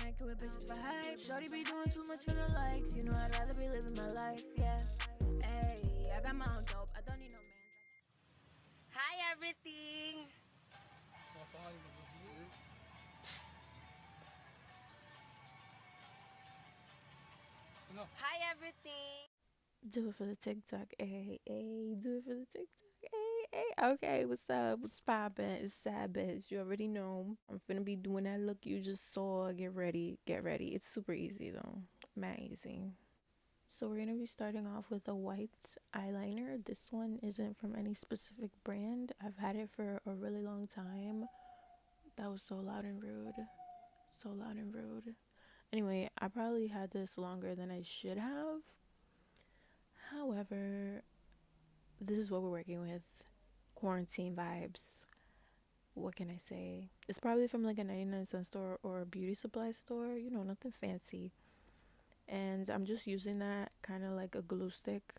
mic with bitches for hype. Shorty be doing too much for the likes. You know I'd rather be living my life, yeah. Hey, I got my own dope. I don't need no man. Hi everything! Hi everything! Do it for the TikTok, ay, ay. Do it for the TikTok, ay, ay. Okay, what's up? What's poppin'? It's Sabbath. You already know. I'm finna be doing that look you just saw. Get ready. Get ready. It's super easy though. Mad easy. So we're gonna be starting off with a white eyeliner. This one isn't from any specific brand. I've had it for a really long time. That was so loud and rude. So loud and rude. Anyway, I probably had this longer than I should have. However, this is what we're working with. Quarantine vibes. What can I say? It's probably from like a 99-cent store or a beauty supply store. You know, nothing fancy. And I'm just using that kind of like a glue stick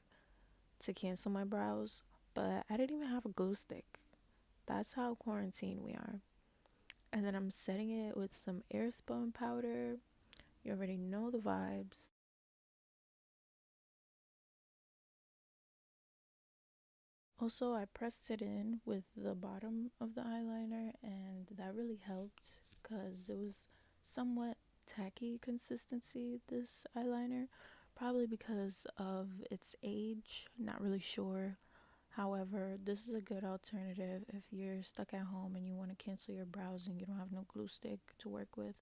to cancel my brows. But I didn't even have a glue stick. That's how quarantine we are. And then I'm setting it with some airspun powder. You already know the vibes. Also, I pressed it in with the bottom of the eyeliner, and that really helped because it was somewhat tacky consistency, this eyeliner, probably because of its age. Not really sure. However, this is a good alternative if you're stuck at home and you want to cancel your brows and you don't have no glue stick to work with.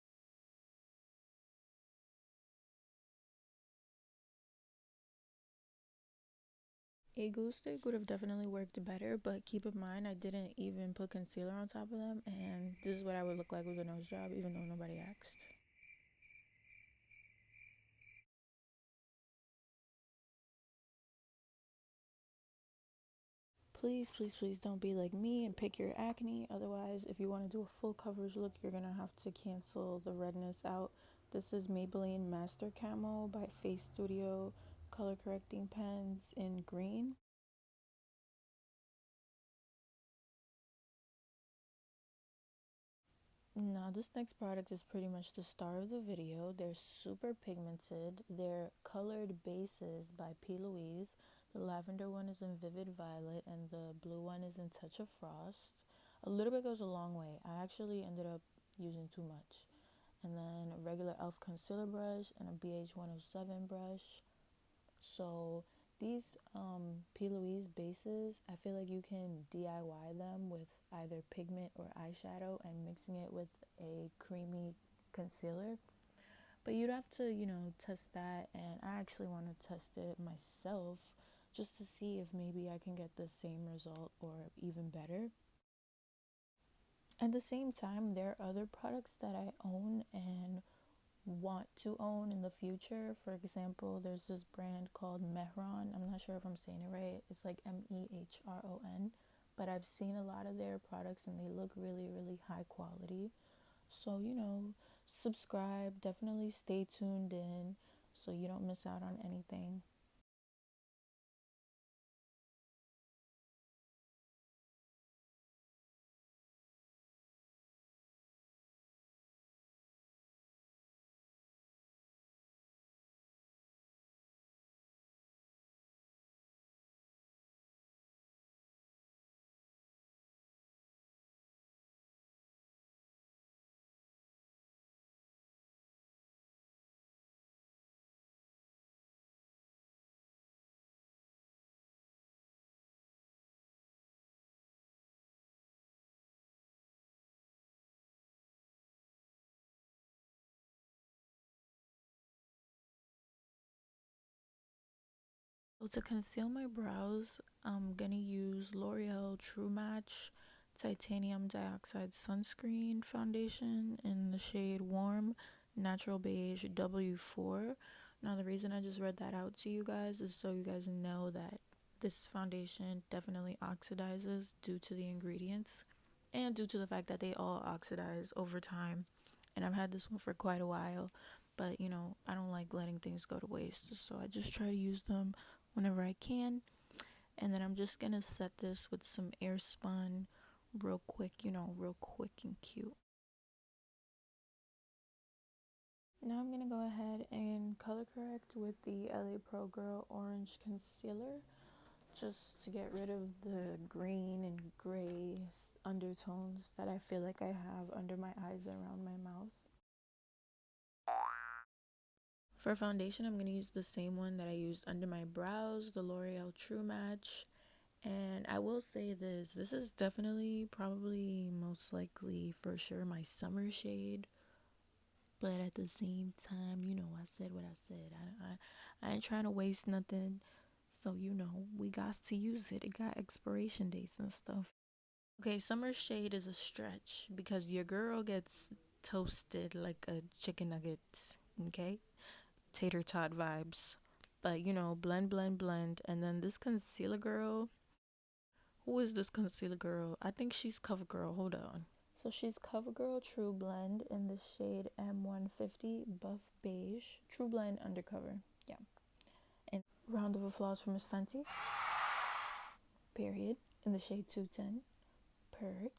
A glue stick would have definitely worked better, but keep in mind I didn't even put concealer on top of them, and this is what I would look like with a nose job even though nobody asked. Please, please, please don't be like me and pick your acne. Otherwise, if you want to do a full coverage look, you're gonna have to cancel the redness out. This is Maybelline Master Camo by Face Studio color correcting pens in green. Now, this next product is pretty much the star of the video. They're super pigmented. They're colored bases by P. Louise. The lavender one is in Vivid Violet, and the blue one is in Touch of Frost. A little bit goes a long way. I actually ended up using too much. And then a regular e.l.f. concealer brush and a BH 107 brush. So these P. Louise bases, I feel like you can DIY them with either pigment or eyeshadow and mixing it with a creamy concealer. But you'd have to, test that, and I actually want to test it myself just to see if maybe I can get the same result or even better. At the same time, there are other products that I own and want to own in the future. For example, there's this brand called Mehron. I'm not sure if I'm saying it right. It's like Mehron, but I've seen a lot of their products and they look really, really high quality. So, subscribe, definitely stay tuned in so you don't miss out on anything. So to conceal my brows, I'm gonna use L'Oreal True Match Titanium Dioxide Sunscreen Foundation in the shade Warm Natural Beige W4. Now the reason I just read that out to you guys is so you guys know that this foundation definitely oxidizes due to the ingredients and due to the fact that they all oxidize over time. And I've had this one for quite a while, but I don't like letting things go to waste, so I just try to use them whenever I can. And then I'm just gonna set this with some airspun real quick, real quick and cute. Now I'm going to go ahead and color correct with the LA Pro Girl Orange Concealer, just to get rid of the green and gray undertones that I feel like I have under my eyes and around my mouth. For foundation, I'm going to use the same one that I used under my brows, the L'Oreal True Match. And I will say this is definitely, probably, most likely, for sure, my summer shade. But at the same time, you know, I said what I said. I ain't trying to waste nothing. So, you know, we got to use it. It got expiration dates and stuff. Okay, summer shade is a stretch because your girl gets toasted like a chicken nugget, okay? Tater tot vibes. But, you know, blend, blend, blend. And then this concealer girl. Who is this concealer girl? I think she's CoverGirl. Hold on. So she's CoverGirl True Blend in the shade M150 Buff Beige. True Blend Undercover. Yeah. And round of applause for Miss Fenty. Period. In the shade 210. Purr.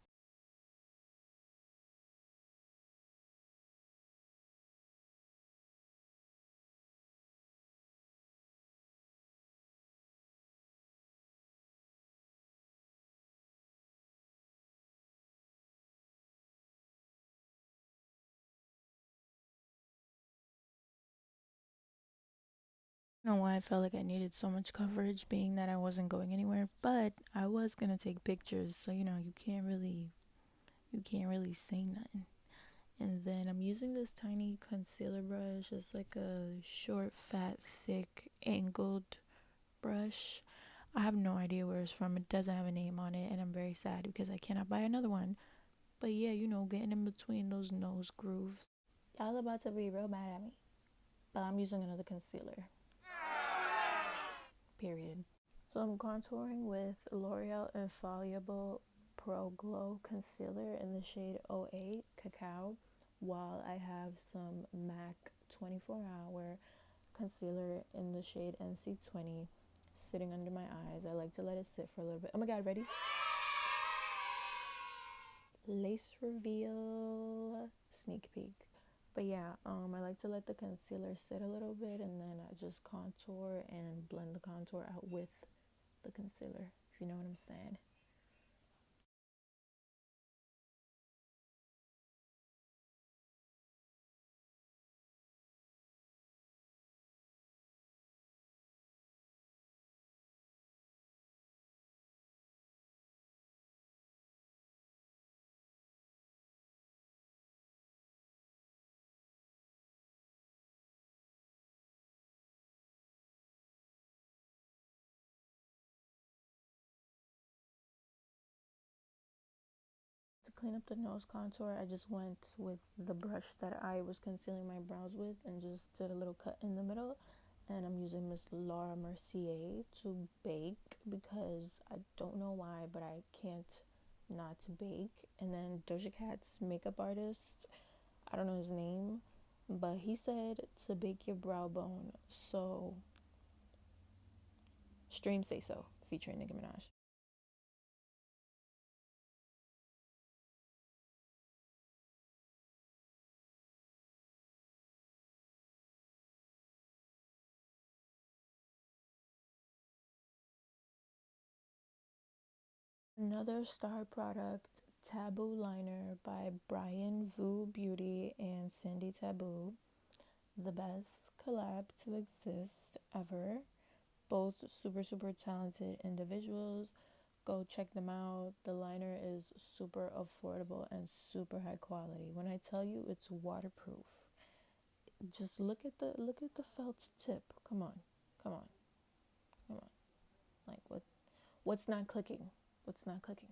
I don't know why I felt like I needed so much coverage, being that I wasn't going anywhere, but I was gonna take pictures, so you know, you can't really say nothing. And then I'm using this tiny concealer brush. It's like a short, fat, thick, angled brush. I have no idea where it's from. It doesn't have a name on it, and I'm very sad because I cannot buy another one. But yeah, you know, getting in between those nose grooves. Y'all about to be real mad at me, but I'm using another concealer. Period. So I'm contouring with L'Oreal Infallible Pro Glow Concealer in the shade 08 Cacao, while I have some MAC 24 Hour Concealer in the shade NC20 sitting under my eyes. I like to let it sit for a little bit. Oh my god, ready? Lace reveal, sneak peek. But yeah, I like to let the concealer sit a little bit, and then I just contour and blend the contour out with the concealer, if you know what I'm saying. To clean up the nose contour, I just went with the brush that I was concealing my brows with and just did a little cut in the middle. And I'm using Miss Laura Mercier to bake because I don't know why, but I can't not bake. And then Doja Cat's makeup artist, I don't know his name, but he said to bake your brow bone. So, stream Say So, featuring Nicki Minaj. Another star product, Taboo Liner by Brian Vu Beauty and Cindy Taboo. The best collab to exist ever. Both super, super talented individuals. Go check them out. The liner is super affordable and super high quality. When I tell you it's waterproof, just look at the felt tip. Come on, come on, come on. Like what's not clicking? What's not clicking?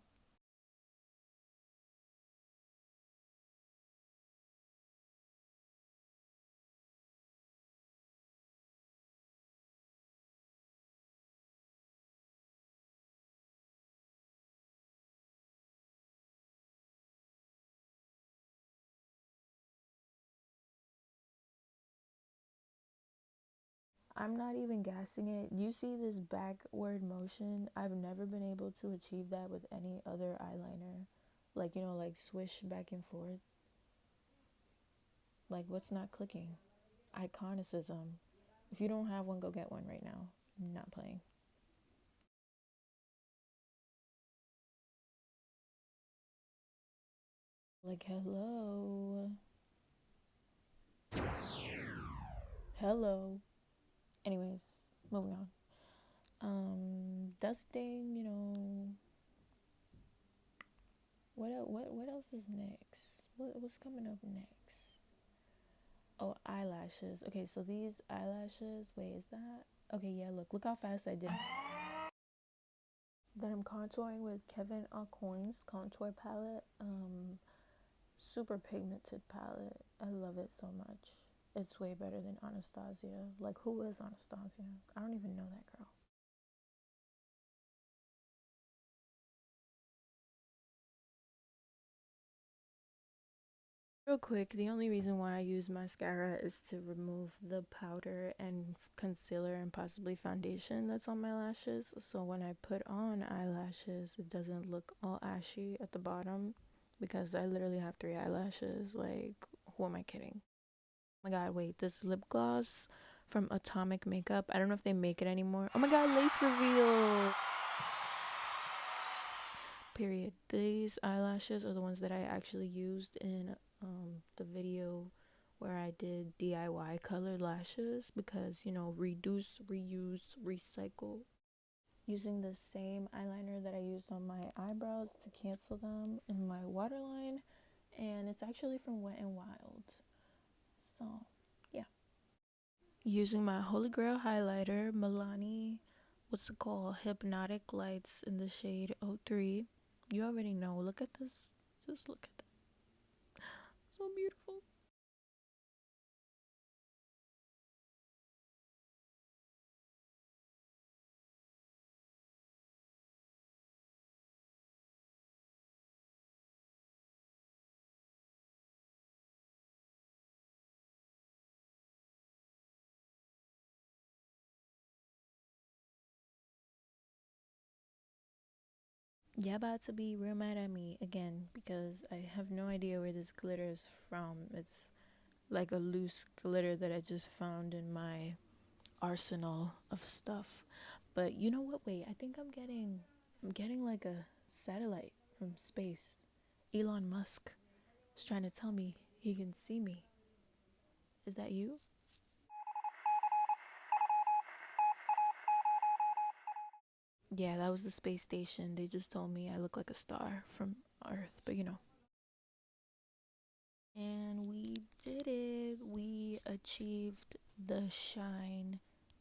I'm not even gassing it. You see this backward motion? I've never been able to achieve that with any other eyeliner. Like, you know, like swish back and forth. Like, what's not clicking? Iconicism. If you don't have one, go get one right now. I'm not playing. Like, hello. Hello. Anyways, moving on. Dusting, you know. What else is next? What's coming up next? Oh, eyelashes. Okay, so these eyelashes, wait, is that? Okay, yeah, look how fast I did. Then I'm contouring with Kevin Aucoin's contour palette. Super pigmented palette. I love it so much. It's way better than Anastasia. Like, who is Anastasia? I don't even know that girl. Real quick, the only reason why I use mascara is to remove the powder and concealer and possibly foundation that's on my lashes. So when I put on eyelashes, it doesn't look all ashy at the bottom because I literally have 3 eyelashes. Like, who am I kidding? Oh my god, wait, this lip gloss from Atomic Makeup. I don't know if they make it anymore. Oh my god, lace reveal! Period. These eyelashes are the ones that I actually used in the video where I did DIY colored lashes because, you know, reduce, reuse, recycle. Using the same eyeliner that I used on my eyebrows to cancel them in my waterline, and it's actually from Wet n Wild. So, yeah. Using my Holy Grail highlighter, Milani, what's it called? Hypnotic Lights in the shade 03. You already know. Look at this. Just look at that. So beautiful. Yeah, about to be real mad at me again because I have no idea where this glitter is from. It's like a loose glitter that I just found in my arsenal of stuff. But you know what? Wait, I think I'm getting like a satellite from space. Elon Musk is trying to tell me he can see me. Is that you? Yeah, that was the space station. They just told me I look like a star from Earth, but you know. And we did it. We achieved the shine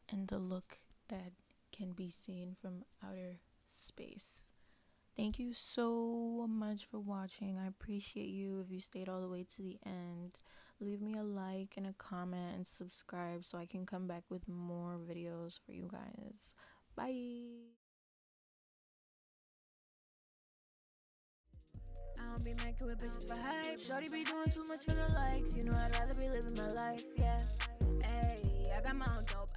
and the look that can be seen from outer space. Thank you so much for watching. I appreciate you if you stayed all the way to the end. Leave me a like and a comment and subscribe so I can come back with more videos for you guys. Bye. I don't be making with bitches for hype. Shorty be doing too much for the likes. You know I'd rather be living my life, yeah. Ayy, I got my own dope.